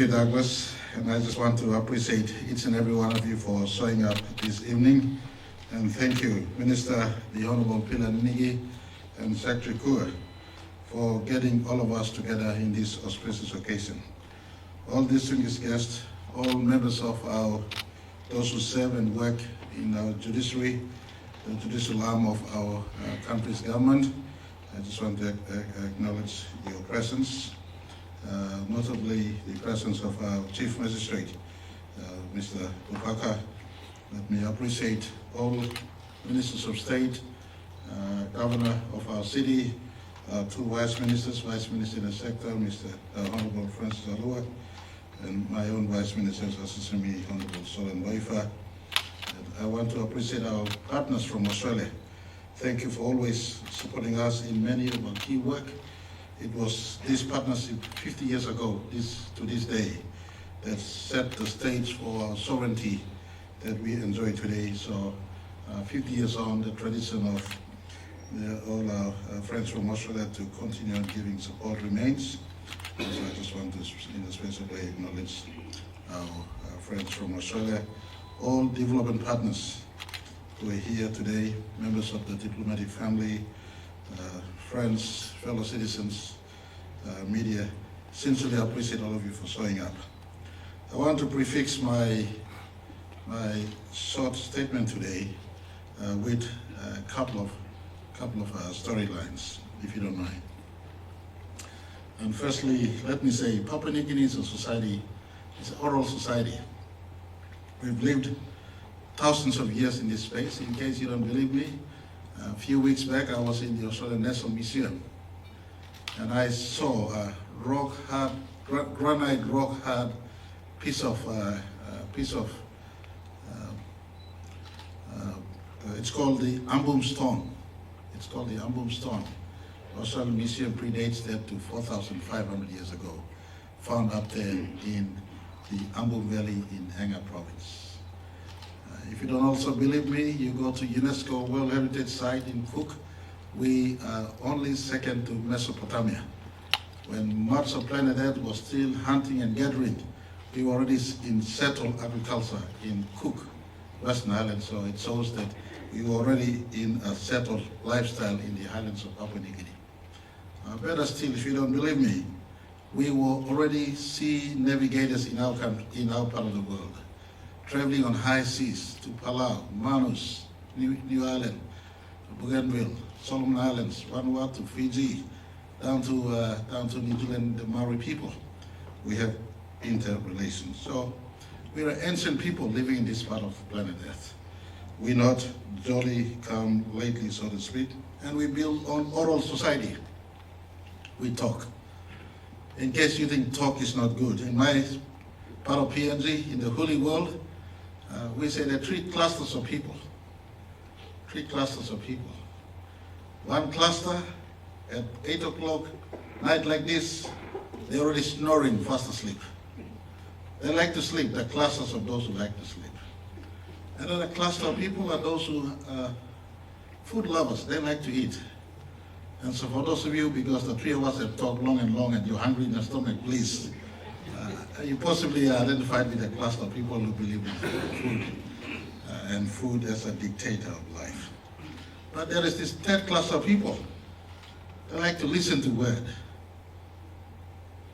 you, Douglas, and I just want to appreciate each and every one of you for showing up this evening. And thank you, Minister, the Honorable Pilanigi, and Secretary Kua, for getting all of us together in this auspicious occasion. All distinguished guests, all members of those who serve and work in our judiciary, the judicial arm of our country's government, I just want to acknowledge your presence. Notably the presence of our Chief Magistrate, Mr. Upaka. Let me appreciate all Ministers of State, Governor of our city, two Vice Ministers, Vice Minister in the sector, Mr. Honorable Francis Alua, and my own Vice Ministers, Assistant Me, Honorable Solan Waifa. I want to appreciate our partners from Australia. Thank you for always supporting us in many of our key work. It was this partnership 50 years ago, to this day, that set the stage for our sovereignty that we enjoy today. So 50 years on, the tradition of all our friends from Australia to continue on giving support remains. So I just want to, in a special way, acknowledge our friends from Australia, all development partners who are here today, members of the diplomatic family, friends, fellow citizens, media. Sincerely appreciate all of you for showing up. I want to prefix my short statement today with a couple of storylines, if you don't mind. And firstly, let me say, Papua New Guinea is a society, it's an oral society. We've lived thousands of years in this space. In case you don't believe me, a few weeks back, I was in the Australian National Museum, and I saw a granite rock-hard piece of it's called the Ambum Stone. It's called the Ambum Stone. The Australian Museum predates that to 4,500 years ago, found up there in the Ambum Valley in Anga Province. If you don't also believe me, you go to UNESCO World Heritage Site in Cook. We are only second to Mesopotamia. When much of planet Earth was still hunting and gathering, we were already in settled agriculture in Cook, Western Islands. So it shows that we were already in a settled lifestyle in the highlands of Papua New Guinea. Better still, if you don't believe me, we were already sea navigators in our country, in our part of the world, traveling on high seas to Palau, Manus, New Island, Bougainville, Solomon Islands, Vanuatu, Fiji, down to New Zealand, the Maori people. We have interrelations. So we are ancient people living in this part of planet Earth. We're not jolly come lately, so to speak, and we build on oral society. We talk. In case you think talk is not good, in my part of PNG, in the holy world, we say there are three clusters of people. Three clusters of people. One cluster at 8 o'clock, night like this, they're already snoring fast asleep. They like to sleep, the clusters of those who like to sleep. Another cluster of people are those who are food lovers, they like to eat. And so for those of you, because the three of us have talked long and you're hungry in your stomach, please, you possibly are identified with a cluster of people who believe in food and food as a dictator of life. But there is this third cluster of people. They like to listen to word.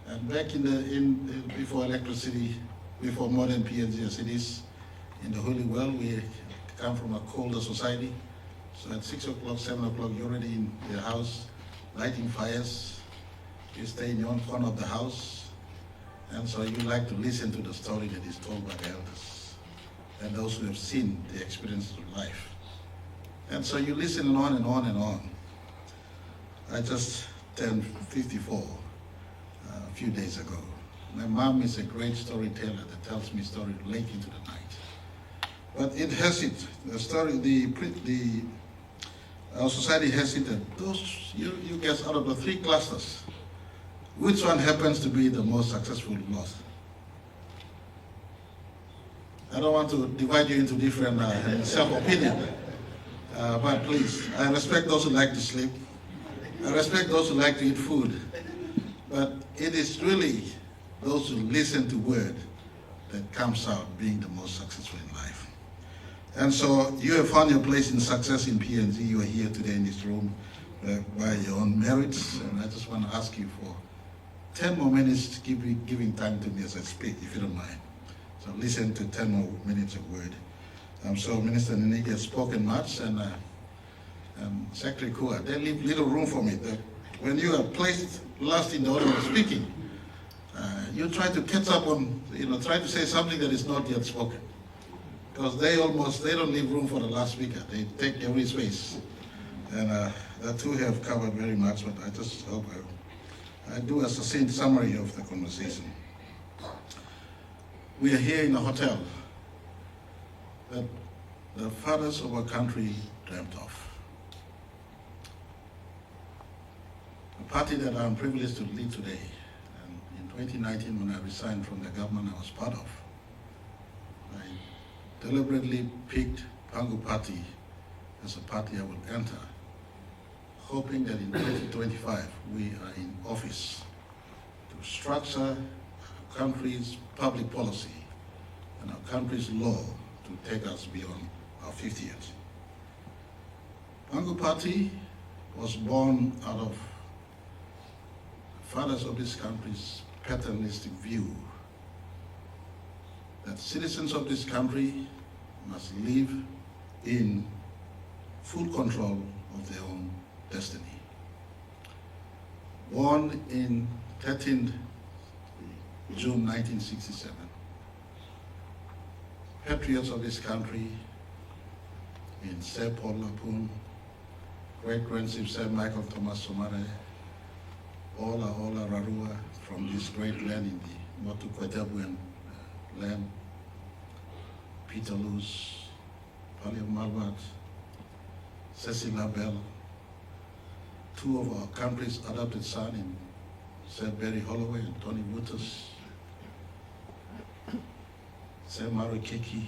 And back before electricity, before modern PNG as it is, in the holy world, we come from a colder society. So at 6 o'clock, 7 o'clock, you're already in your house, lighting fires. You stay in your own corner of the house. And so you like to listen to the story that is told by the elders and those who have seen the experiences of life. And so you listen on and on and on. I just turned 54 a few days ago. My mom is a great storyteller that tells me stories late into the night. But it has it. The story, our society has it that those, you guess, out of the three clusters, which one happens to be the most successful loss? I don't want to divide you into different self-opinion, but please, I respect those who like to sleep. I respect those who like to eat food. But it is really those who listen to word that comes out being the most successful in life. And so you have found your place in success in PNG. You are here today in this room by your own merits. And I just want to ask you for 10 more minutes, giving time to me as I speak, if you don't mind. So listen to 10 more minutes of word. So Minister Nenegi has spoken much, and Secretary Kua, they leave little room for me. When you are placed last in the order of speaking, you try to catch up on, try to say something that is not yet spoken. Because they don't leave room for the last speaker. They take every space. And the two have covered very much, but I just hope I do a succinct summary of the conversation. We are here in a hotel that the fathers of our country dreamt of. A party that I'm privileged to lead today. And in 2019, when I resigned from the government I was part of, I deliberately picked Pangu Party as a party I will enter, hoping that in 2025 we are in office to structure our country's public policy and our country's law to take us beyond our 50th. Pangu Party was born out of the fathers of this country's paternalistic view that citizens of this country must live in full control of their own destiny. Born in 13th June 1967, patriots of this country in Sir Paul Lapun, great-grandson Sir Michael Thomas Somare, Ola Rarua from this great land in the Motu Kwetabuan land, Peter Luz, Palio Malvat, Cecil Labelle, two of our country's adopted sons in Sir Barry Holloway and Tony Wouters, Sir Marape.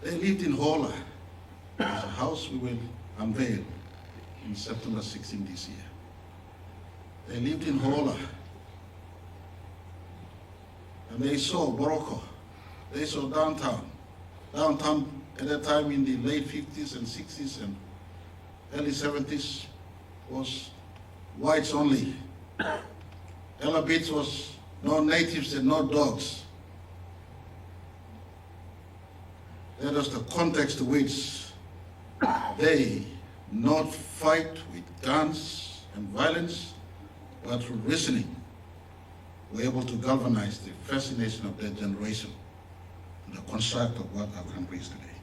They lived in Hola. There's a house we will unveil in September 16 this year. They lived in Hola. And they saw Boroko. They saw downtown. Downtown at that time in the late 50s and 60s and early 70s was whites only. Ella Beach was no natives and no dogs. That was the context to which they not fight with guns and violence, but through reasoning, were able to galvanize the fascination of their generation to the construct of what our country is today.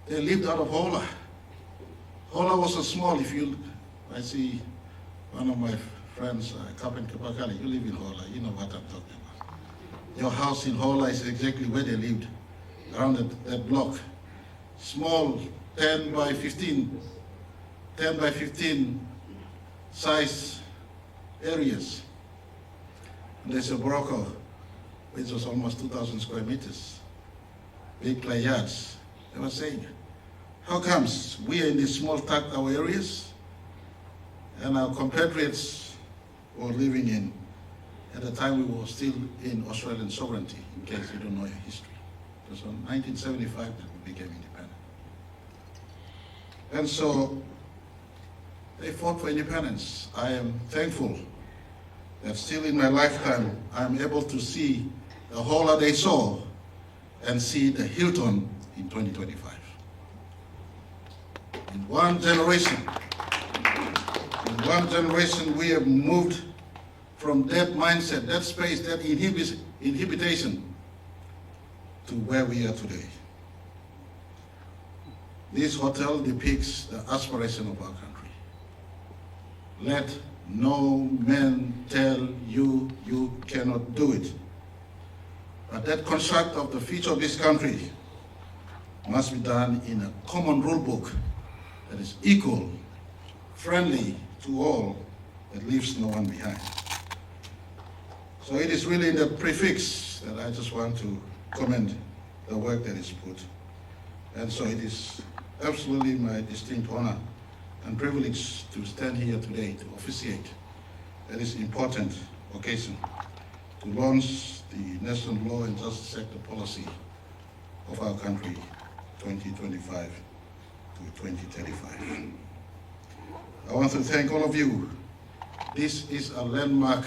They lived out of Hola. Hola was a small, I see one of my friends, Kapin Kapakali, you live in Hola, you know what I'm talking about. Your house in Hola is exactly where they lived, around that block. Small 10 by 15 size areas. And there's a Boroko, which was almost 2,000 square meters, big play yards. They were saying, how comes we are in these small tucked our areas and our compatriots were living in, at the time we were still in Australian sovereignty, in case you don't know your history. It was in 1975 that we became independent. And so they fought for independence. I am thankful that still in my lifetime, I'm able to see the Hola they saw and see the Hilton in 2025. In one generation, we have moved from that mindset, that space, that inhibition to where we are today. This hotel depicts the aspiration of our country. Let no man tell you you cannot do it. But that construct of the future of this country must be done in a common rule book that is equal, friendly to all, that leaves no one behind. So it is really in the prefix that I just want to commend the work that is put. And so it is absolutely my distinct honor and privilege to stand here today to officiate at this important occasion to launch the National Law and Justice Sector Policy of our country 2025 to 2035. I want to thank all of you. This is a landmark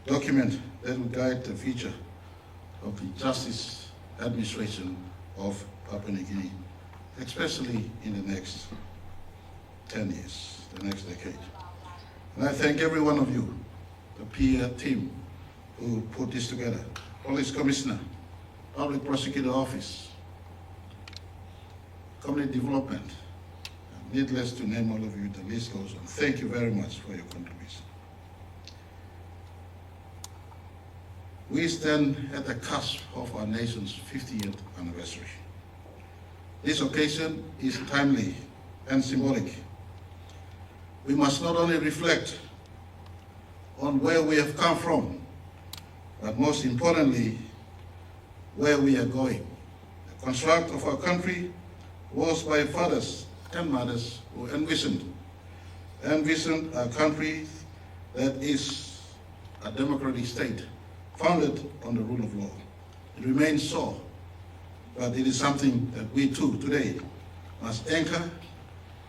document that will guide the future of the justice administration of Papua New Guinea, especially in the next 10 years, the next decade. And I thank every one of you, the peer team who put this together, Police Commissioner, Public Prosecutor Office, Community Development. Needless to name all of you, the list goes on. Thank you very much for your contribution. We stand at the cusp of our nation's 50th anniversary. This occasion is timely and symbolic. We must not only reflect on where we have come from, but most importantly, where we are going. The construct of our country was by fathers and mothers who envisioned a country that is a democratic state, founded on the rule of law. It remains so, but it is something that we too today must anchor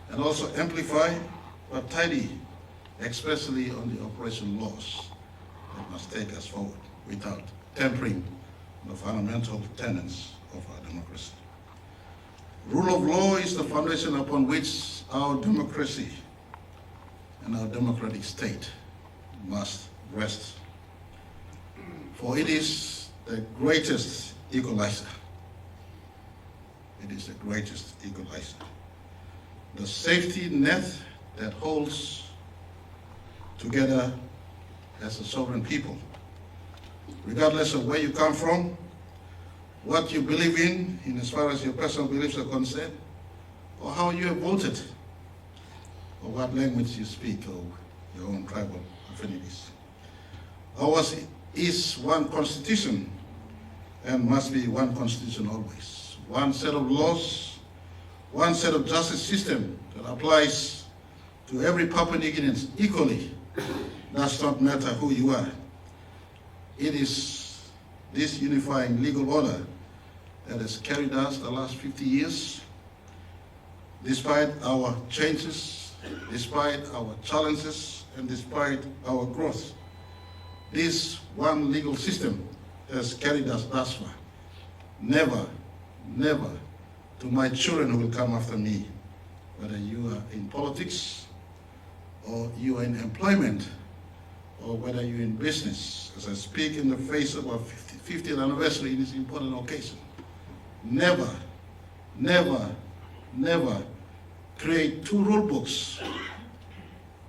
and also amplify, but tidy, especially on the operational laws that must take us forward without tampering the fundamental tenets of our democracy. Rule of law is the foundation upon which our democracy and our democratic state must rest. For it is the greatest equalizer. It is the greatest equalizer. The safety net that holds together as a sovereign people, regardless of where you come from, what you believe in as far as your personal beliefs are concerned, or how you have voted, or what language you speak, or your own tribal affinities. Ours is one constitution and must be one constitution always. One set of laws, one set of justice system that applies to every Papua New Guinean equally. Does not matter who you are. It is this unifying legal order that has carried us the last 50 years, despite our changes, despite our challenges, and despite our growth. This one legal system has carried us thus far. Never, never to my children who will come after me, whether you are in politics, or you are in employment, or whether you're in business, as I speak in the face of our 50th anniversary in this important occasion. Never, never, never create two rule books,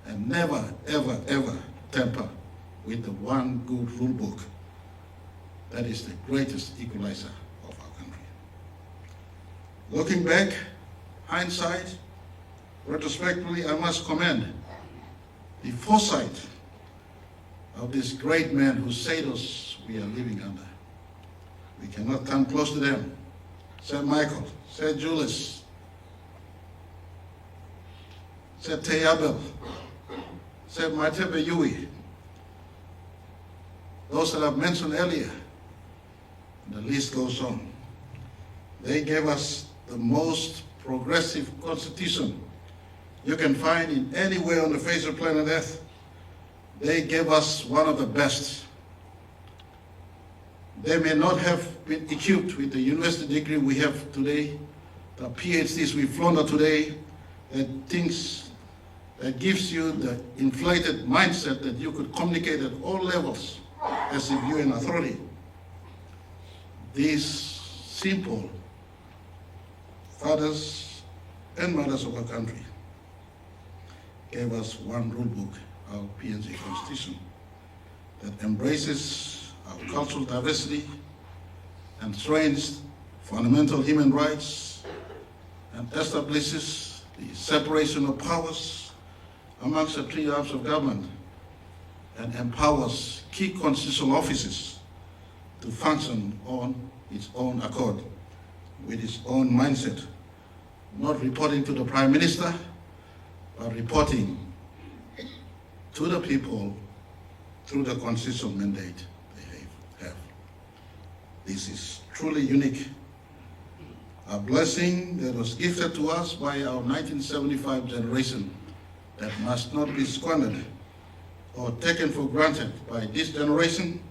and never, ever, ever tamper with the one good rule book that is the greatest equalizer of our country. Looking back, hindsight, retrospectively, I must commend the foresight of this great man whose shadows we are living under. We cannot come close to them. St. Michael, St. Julius, St. Teabel, St. Marape Yui, those that I've mentioned earlier, the list goes on. They gave us the most progressive constitution you can find in anywhere on the face of planet Earth. They gave us one of the best. They may not have been equipped with the university degree we have today, the PhDs we launder today, that gives you the inflated mindset that you could communicate at all levels as if you're in authority. These simple fathers and mothers of our country gave us one rule book, our PNG Constitution, that embraces our cultural diversity and strengthens fundamental human rights and establishes the separation of powers amongst the three arms of government and empowers key constitutional offices to function on its own accord, with its own mindset, not reporting to the Prime Minister, but reporting to the people through the constitutional mandate they have. This is truly unique. A blessing that was gifted to us by our 1975 generation that must not be squandered or taken for granted by this generation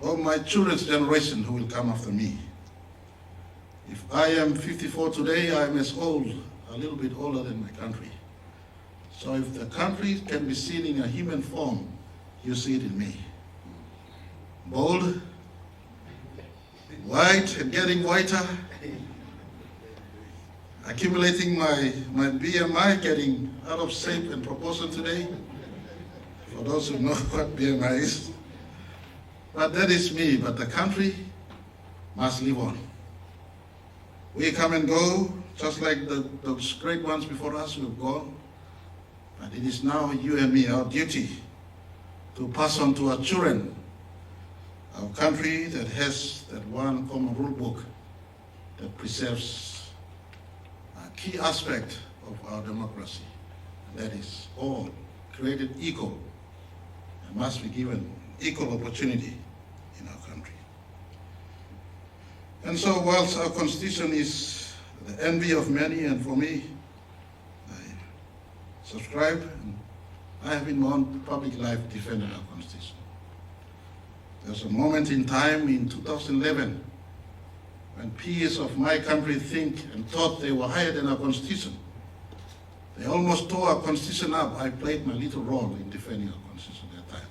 or my children's generation who will come after me. If I am 54 today, I am as old, a little bit older than my country. So if the country can be seen in a human form, you see it in me. Bold, white and getting whiter, accumulating my BMI, getting out of shape and proportion today. For those who know what BMI is. But that is me, but the country must live on. We come and go, just like those great ones before us who have gone. But it is now you and me, our duty, to pass on to our children our country that has that one common rule book that preserves a key aspect of our democracy. And that is all created equal and must be given equal opportunity in our country. And so whilst our constitution is the envy of many, and for me, I subscribe, and I have in my own public life defended our constitution. There's a moment in time in 2011 when peers of my country think and thought they were higher than our constitution. They almost tore our constitution up. I played my little role in defending our constitution at that time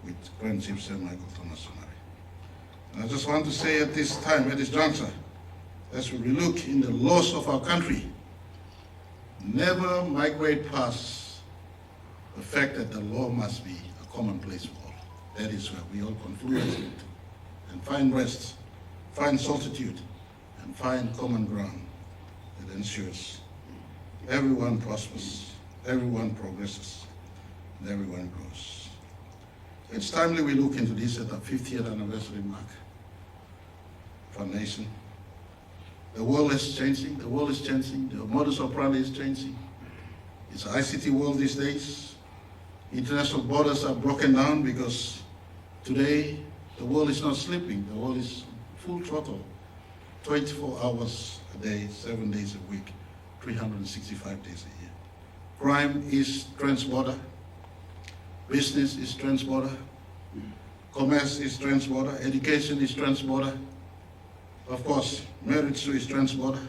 with Grand Chief Sir Michael Thomas Sonari. And I just want to say at this time, at this juncture, as we look in the laws of our country, never migrate past the fact that the law must be a commonplace for all. That is where we all confluence into and find rest, find solitude, and find common ground that ensures everyone prospers, everyone progresses, and everyone grows. It's timely we look into this at the 50th anniversary mark of our nation. The world is changing, the modus operandi is changing. It's an ICT world these days. International borders are broken down because today the world is not sleeping, the world is full throttle, 24 hours a day, 7 days a week, 365 days a year. Crime is transborder, business is transborder, commerce is transborder, education is transborder, of course, marriage too is transborder.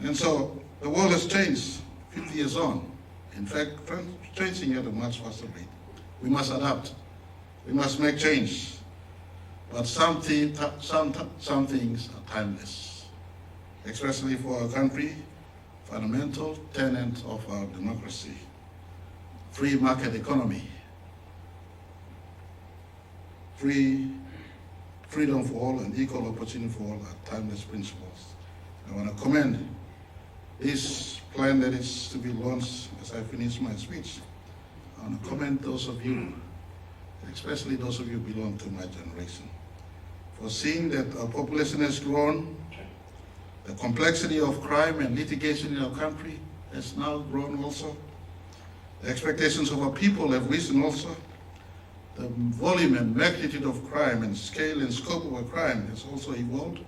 And so the world has changed 50 years on. In fact, changing at a much faster rate. We must adapt. We must make change. But some things are timeless, especially for our country, fundamental tenet of our democracy, free market economy, freedom for all and equal opportunity for all are timeless principles. I want to commend this plan that is to be launched as I finish my speech. I want to commend those of you, especially those of you who belong to my generation, for seeing that our population has grown, the complexity of crime and litigation in our country has now grown also, the expectations of our people have risen also, the volume and magnitude of crime and scale and scope of our crime has also evolved.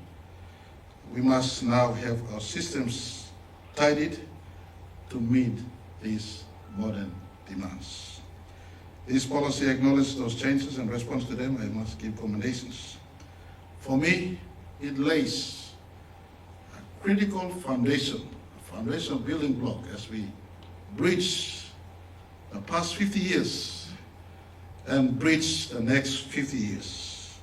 We must now have our systems tidied to meet these modern demands. This policy acknowledges those changes and response to them. I must give commendations. For me, it lays a critical foundation, a foundational building block as we bridge the past 50 years and bridge the next 50 years.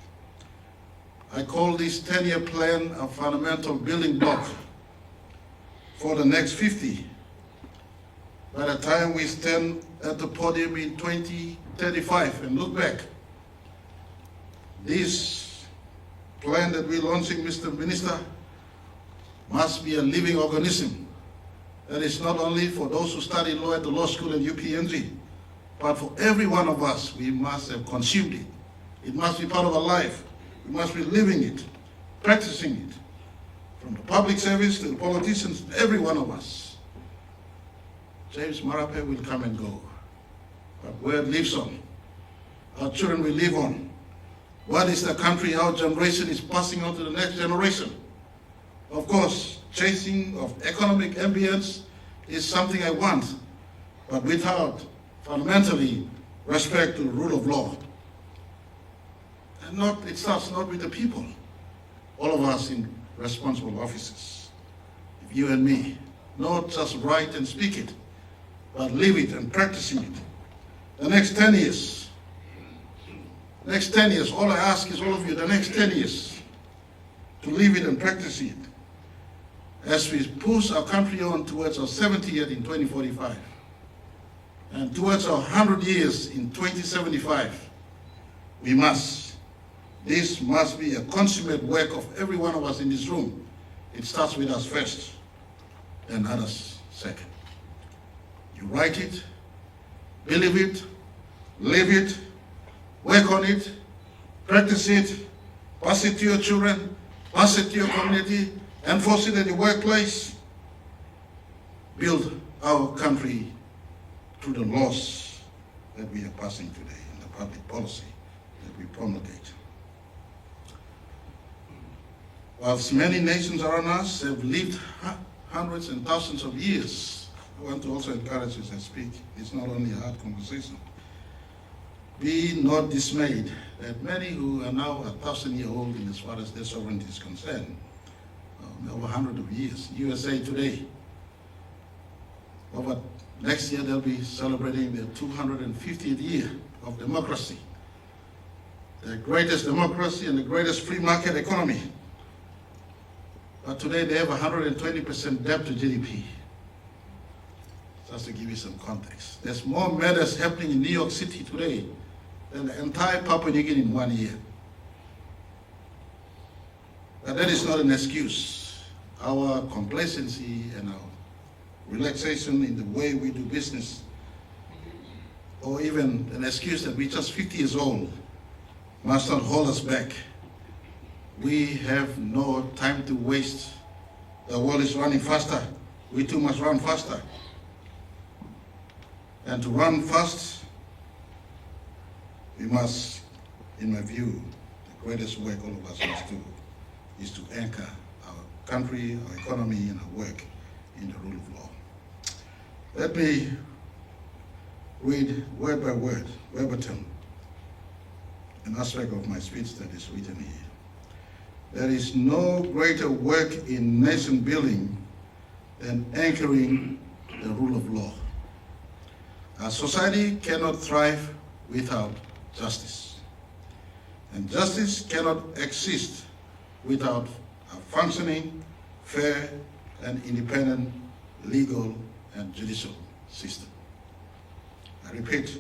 I call this 10-year plan a fundamental building block for the next 50. By the time we stand at the podium in 2035 and look back, this plan that we're launching, Mr. Minister, must be a living organism. That is not only for those who study law at the law school and UPNG, but for every one of us, we must have consumed it. It must be part of our life. We must be living it, practicing it. From the public service to the politicians, every one of us. James Marape will come and go. but word lives on. Our children will live on. What is the country our generation is passing on to the next generation? Of course, chasing of economic ambience is something I want, but without fundamentally respect to the rule of law. And it starts not with the people, all of us in responsible offices, you and me, not just write and speak it, but live it and practicing it. The next 10 years, all I ask is all of you, the next 10 years, to live it and practice it as we push our country on towards our 70th in 2045 and towards our 100 years in 2075. This must be a consummate work of every one of us in this room. It starts with us first, then others second. You write it, believe it, live it, work on it, practice it, pass it to your children, pass it to your community, enforce it in the workplace, build our country through the laws that we are passing today and the public policy that we promulgate. Whilst many nations around us have lived hundreds and thousands of years, I want to also encourage you as I speak, it's not only a hard conversation. Be not dismayed that many who are now 1,000-year-old in as far as their sovereignty is concerned, over 100 of years, USA today, over next year they'll be celebrating their 250th year of democracy, the greatest democracy and the greatest free market economy. But today they have 120% debt to GDP. Just to give you some context. There's more murders happening in New York City today than the entire Papua New Guinea in 1 year. But that is not an excuse. Our complacency and our relaxation in the way we do business, or even an excuse that we're just 50 years old, must not hold us back. We have no time to waste. The world is running faster. We too must run faster. And to run fast, we must, in my view, the greatest work all of us must do is to anchor our country, our economy, and our work in the rule of law. Let me read word by word, verbatim, an aspect of my speech that is written here. There is no greater work in nation building than anchoring the rule of law. Our society cannot thrive without justice. And justice cannot exist without a functioning, fair, and independent legal and judicial system. I repeat,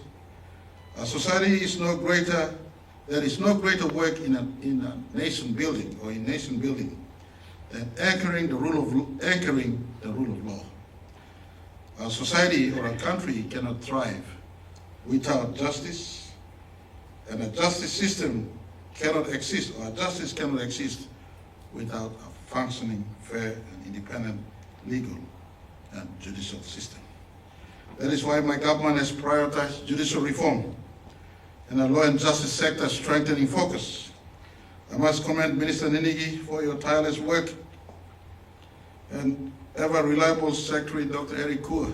our society is no greater, there is no greater work in a nation building or in nation building than anchoring the rule of law. Our society or our country cannot thrive without justice, and a justice system cannot exist, or justice cannot exist without a functioning, fair, and independent legal and judicial system. That is why my government has prioritized judicial reform and a law and justice sector strengthening focus. I must commend Minister Ninigi for your tireless work and ever reliable Secretary Dr. Eric Kua.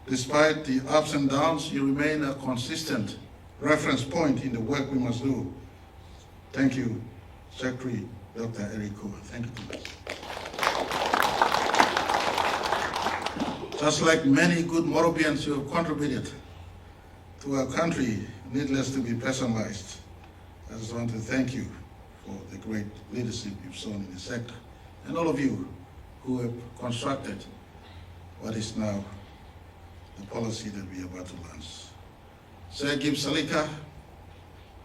Despite the ups and downs, you remain a consistent reference point in the work we must do. Thank you, Secretary Dr. Eric Kua. Thank you. Just like many good Marapeans who have contributed to our country, needless to be personalized, I just want to thank you for the great leadership you've shown in the sector, and all of you who have constructed what is now the policy that we are about to launch. Sir Gib Salika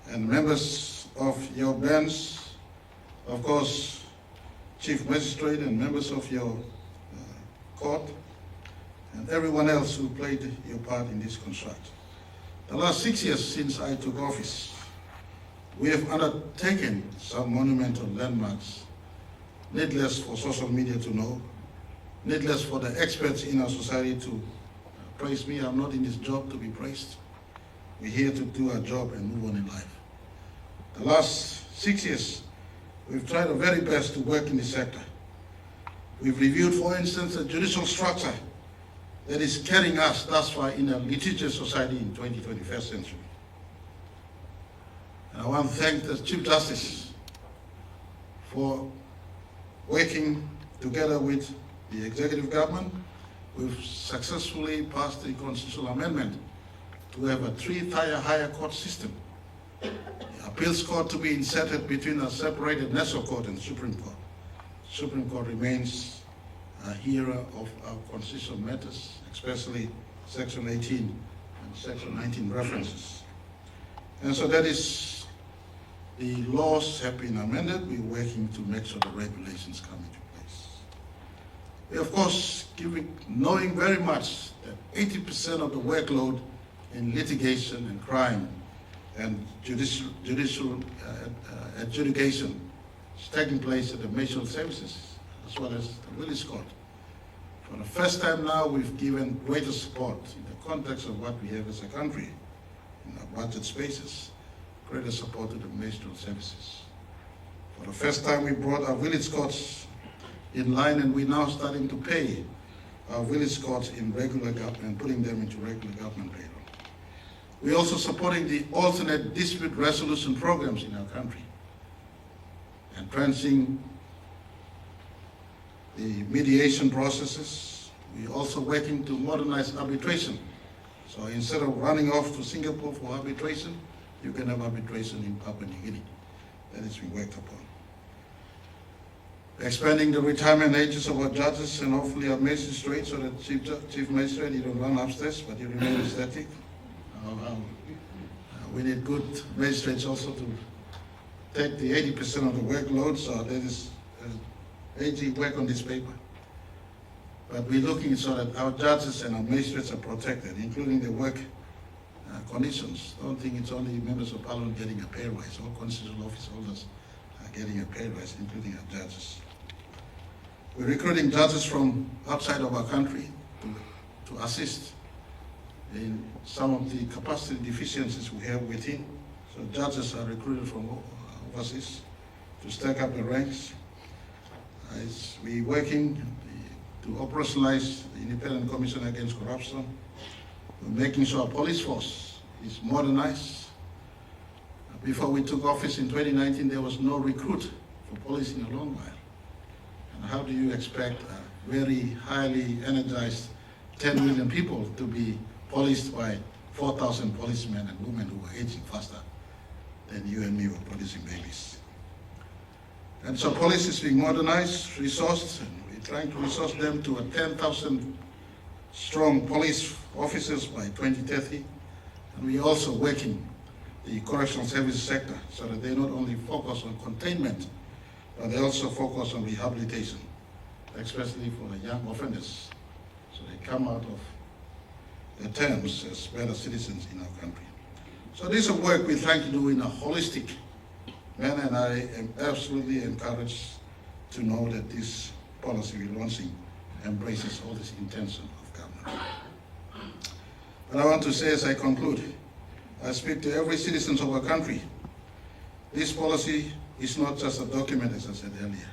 and members of your bench, of course, Chief Magistrate and members of your court, and everyone else who played your part in this construct. The last 6 years since I took office, we have undertaken some monumental landmarks, needless for social media to know, needless for the experts in our society to praise me. I'm not in this job to be praised. We're here to do our job and move on in life. The last 6 years, we've tried our very best to work in this sector. We've reviewed, for instance, the judicial structure that is carrying us thus far in a litigious society in 21st century. And I want to thank the Chief Justice for working together with the executive government. We've successfully passed the constitutional amendment to have a three-tier higher court system. The appeals court to be inserted between a separated national court and Supreme Court. Supreme Court remains a hearer of our constitutional matters, especially Section 18 and Section 19 references. And so that is, the laws have been amended. We're working to make sure the regulations come into place. We, of course, knowing very much that 80% of the workload in litigation and crime and judicial adjudication is taking place at the Ministry of Services, as well as the Willis Court. For the first time now, we've given greater support in the context of what we have as a country, in our budget spaces, greater support to the Ministry of Services. For the first time, we brought our village courts in line, and we're now starting to pay our village courts in regular government, putting them into regular government payroll. We're also supporting the alternate dispute resolution programs in our country, enhancing the mediation processes. We're also working to modernize arbitration. So instead of running off to Singapore for arbitration, you can have arbitration in Papua New Guinea. That is being worked upon. Expanding the retirement ages of our judges and hopefully our magistrates, so that Chief Magistrate, you don't run upstairs, but you remain static. We need good magistrates also to take the 80% of the workload, so that is AG work on this paper. But we're looking so that our judges and our magistrates are protected, including their work conditions. Don't think it's only members of parliament getting a pay rise. All constitutional office holders are getting a pay rise, including our judges. We're recruiting judges from outside of our country to assist in some of the capacity deficiencies we have within. So judges are recruited from overseas to stack up the ranks. We're working to operationalize the Independent Commission Against Corruption. We're making sure our police force is modernized. Before we took office in 2019, there was no recruit for police in a long while. And how do you expect a very highly energized 10 million people to be policed by 4,000 policemen and women who are aging faster than you and me were producing babies? And so police is being modernized, resourced, and we're trying to resource them to a 10,000 strong police officers by 2030. And we're also working the correctional services sector so that they not only focus on containment, but they also focus on rehabilitation, especially for the young offenders, so they come out of their terms as better citizens in our country. So this is work we're trying to do in a holistic manner, and I am absolutely encouraged to know that this policy we're launching embraces all this intention of government. But I want to say as I conclude, I speak to every citizen of our country. This policy is not just a document, as I said earlier.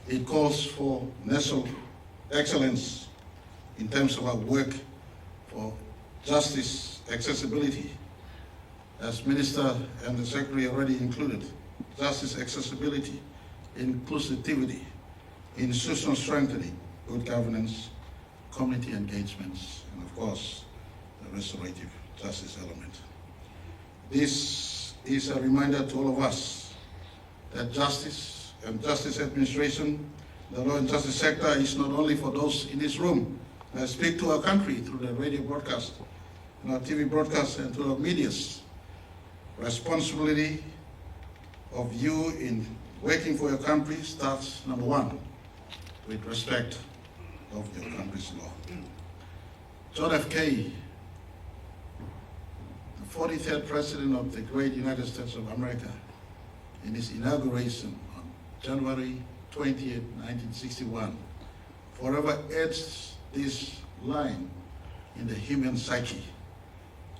It calls for national excellence in terms of our work for justice, accessibility, as Minister and the Secretary already included, justice, accessibility, inclusivity, institutional strengthening, good governance, community engagements, and of course, the restorative justice element. This is a reminder to all of us that justice and justice administration, the law and justice sector is not only for those in this room. I speak to our country through the radio broadcast, and our TV broadcast, and through our medias. Responsibility of you in working for your country starts, number one, with respect of your country's law. John F. Kennedy, the 43rd President of the great United States of America, in his inauguration on January 20th, 1961, forever etched this line in the human psyche.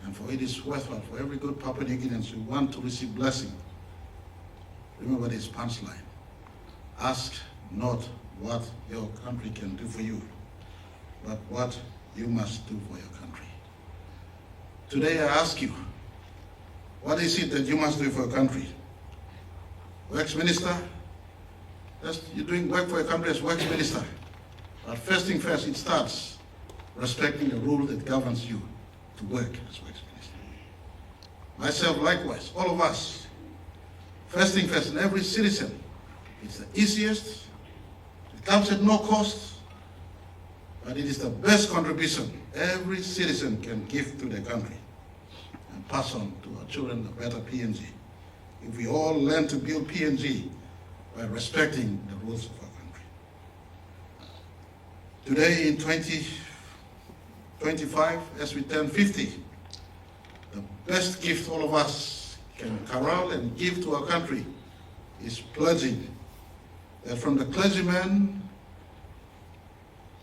And for it is worthwhile for every good Papua New Guineans who want to receive blessing. Remember this punchline. Ask not what your country can do for you, but what you must do for your country. Today I ask you, what is it that you must do for your country? Works minister, you're doing work for your country as works minister. But first thing first, it starts respecting the rule that governs you to work as works minister. Myself likewise, all of us. First thing first, and every citizen, it's the easiest, it comes at no cost, but it is the best contribution every citizen can give to their country and pass on to our children a better PNG. If we all learn to build PNG by respecting the rules of our country. Today in 2025, as we turn 50, the best gift all of us can corral and give to our country is pledging that from the clergyman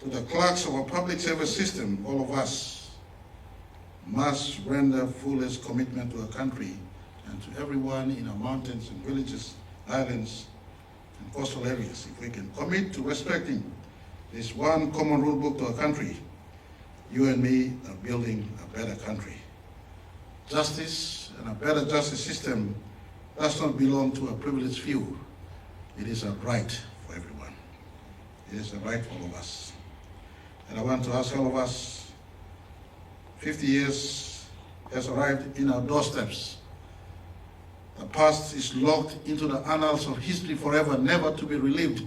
to the clerks of our public service system, all of us must render fullest commitment to our country and to everyone in our mountains and villages, islands, and coastal areas. If we can commit to respecting this one common rule book to our country, you and me are building a better country. Justice and a better justice system does not belong to a privileged few. It is a right for everyone. It is a right for all of us. And I want to ask all of us, 50 years has arrived in our doorsteps. The past is locked into the annals of history forever, never to be relived.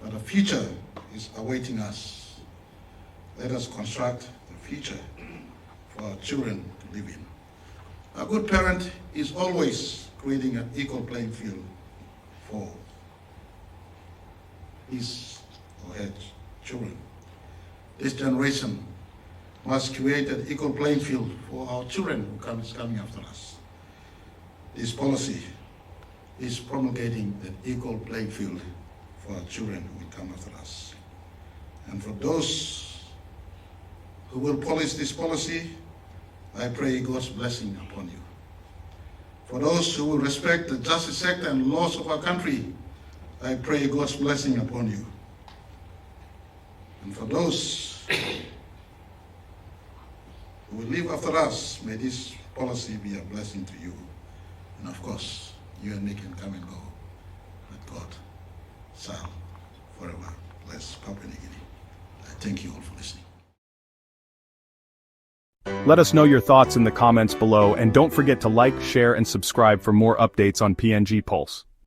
But the future is awaiting us. Let us construct the future for our children to live in. A good parent is always creating an equal playing field for his or her children. This generation must create an equal playing field for our children who is coming after us. This policy is promulgating an equal playing field for our children who will come after us. And for those who will polish this policy, I pray God's blessing upon you. For those who will respect the justice sector and laws of our country, I pray God's blessing upon you. And for those who will live after us, may this policy be a blessing to you. And of course, you and me can come and go. But God shall forever bless Papua New Guinea. I thank you all for listening. Let us know your thoughts in the comments below, and don't forget to like, share, and subscribe for more updates on PNG Pulse.